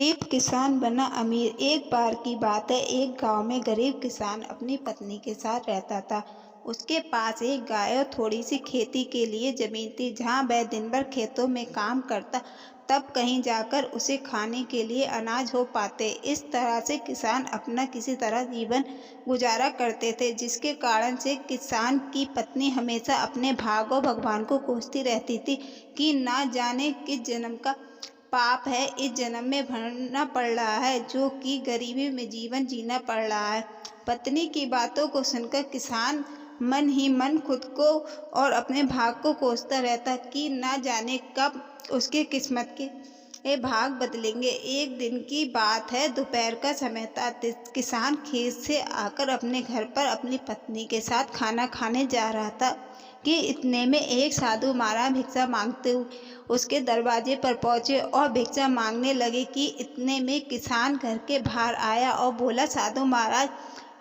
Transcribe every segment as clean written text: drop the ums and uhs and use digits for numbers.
गरीब किसान बना अमीर। एक बार की बात है, एक गांव में गरीब किसान अपनी पत्नी के साथ रहता था। उसके पास एक गाय और थोड़ी सी खेती के लिए जमीन थी, जहां वह दिन भर खेतों में काम करता, तब कहीं जाकर उसे खाने के लिए अनाज हो पाते। इस तरह से किसान अपना किसी तरह जीवन गुजारा करते थे, जिसके कारण से किसान की पत्नी हमेशा अपने भाग्य और भगवान को कोसती रहती थी कि ना जाने किस जन्म का पाप है इस जन्म में भरना पड़ रहा है, जो कि गरीबी में जीवन जीना पड़ रहा है। पत्नी की बातों को सुनकर किसान मन ही मन खुद को और अपने भाग को कोसता रहता कि ना जाने कब उसके किस्मत के भाग बदलेंगे। एक दिन की बात है, दोपहर का समय था। किसान खेत से आकर अपने घर पर अपनी पत्नी के साथ खाना खाने जा रहा था कि इतने में एक साधु महाराज भिक्षा मांगते हुए उसके दरवाजे पर पहुंचे और भिक्षा मांगने लगे कि इतने में किसान घर के बाहर आया और बोला, साधु महाराज,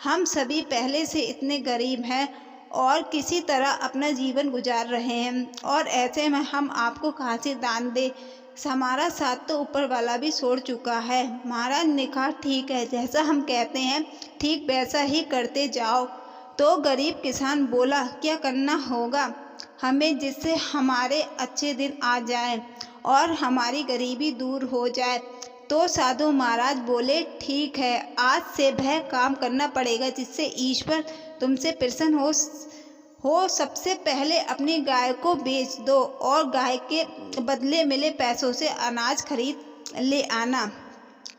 हम सभी पहले से इतने गरीब हैं और किसी तरह अपना जीवन गुजार रहे हैं, और ऐसे में हम आपको कहाँ से दान दे। हमारा साथ तो ऊपर वाला भी छोड़ चुका है। महाराज ने कहा, ठीक है, जैसा हम कहते हैं ठीक वैसा ही करते जाओ। तो गरीब किसान बोला, क्या करना होगा हमें जिससे हमारे अच्छे दिन आ जाएं और हमारी गरीबी दूर हो जाए। तो साधु महाराज बोले, ठीक है, आज से वह काम करना पड़ेगा जिससे ईश्वर तुमसे प्रसन्न हो। सबसे पहले अपनी गाय को बेच दो और गाय के बदले मिले पैसों से अनाज खरीद ले आना।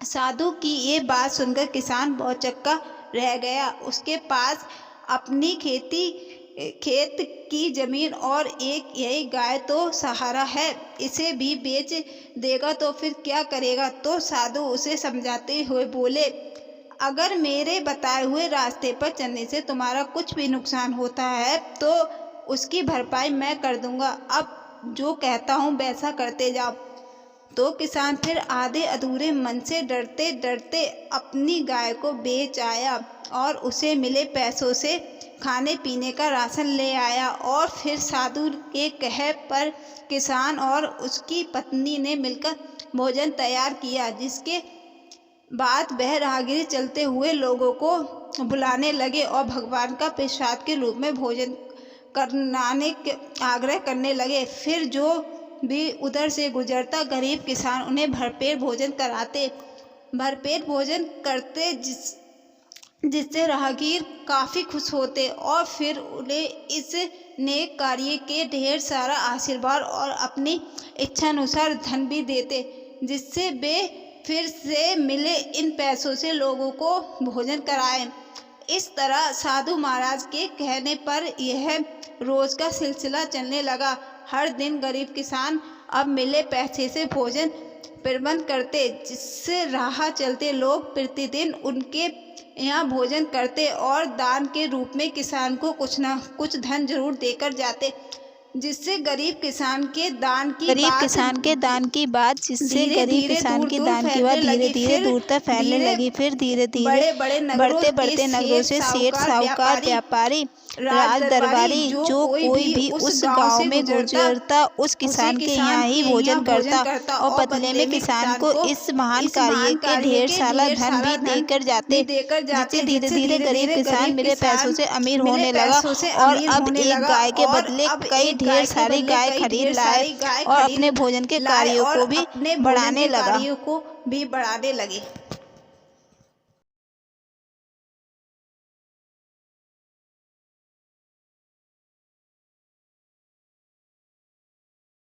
साधु की ये बात सुनकर किसान बहुत चक्का रह गया। उसके पास अपनी खेत की जमीन और एक यही गाय तो सहारा है, इसे भी बेच देगा तो फिर क्या करेगा। तो साधु उसे समझाते हुए बोले, अगर मेरे बताए हुए रास्ते पर चलने से तुम्हारा कुछ भी नुकसान होता है तो उसकी भरपाई मैं कर दूंगा। अब जो कहता हूँ वैसा करते जाओ। तो किसान फिर आधे अधूरे मन से डरते डरते अपनी गाय को बेच आया और उसे मिले पैसों से खाने पीने का राशन ले आया। और फिर साधु के कहे पर किसान और उसकी पत्नी ने मिलकर भोजन तैयार किया, जिसके बाद वह राहगीर चलते हुए लोगों को बुलाने लगे और भगवान का प्रसाद के रूप में भोजन कराने के आग्रह करने लगे। फिर जो भी उधर से गुजरता गरीब किसान उन्हें भरपेट भोजन कराते, भरपेट भोजन करते, जिससे राहगीर काफ़ी खुश होते और फिर उन्हें इस नेक कार्य के ढेर सारा आशीर्वाद और अपनी इच्छानुसार धन भी देते, जिससे वे फिर से मिले इन पैसों से लोगों को भोजन कराएं। इस तरह साधु महाराज के कहने पर यह रोज का सिलसिला चलने लगा। हर दिन गरीब किसान अब मिले पैसे से भोजन प्रबंध करते, जिससे राह चलते लोग प्रतिदिन उनके यहाँ भोजन करते और दान के रूप में किसान को कुछ न कुछ धन जरूर देकर जाते, जिससे गरीब किसान के दान की बात जिससे गरीब किसान के दान की बात धीरे धीरे दूर तक फैलने लगी। फिर धीरे धीरे बढ़ते नगरों से सेठ, साहूकार, व्यापारी, राज दरबारी, जो कोई भी उस गांव में गुजरता उस किसान के यहाँ ही भोजन करता और बदले में किसान को इस महान कार्य के ढेर सारा धन भी देकर जाते, जिससे धीरे धीरे गरीब किसान मिले पैसों से अमीर होने लगा और अब एक गाय के बदले कई ढेर सारी गाय खरीद लाए और अपने भोजन के कार्यों को भी बढ़ाने लगे।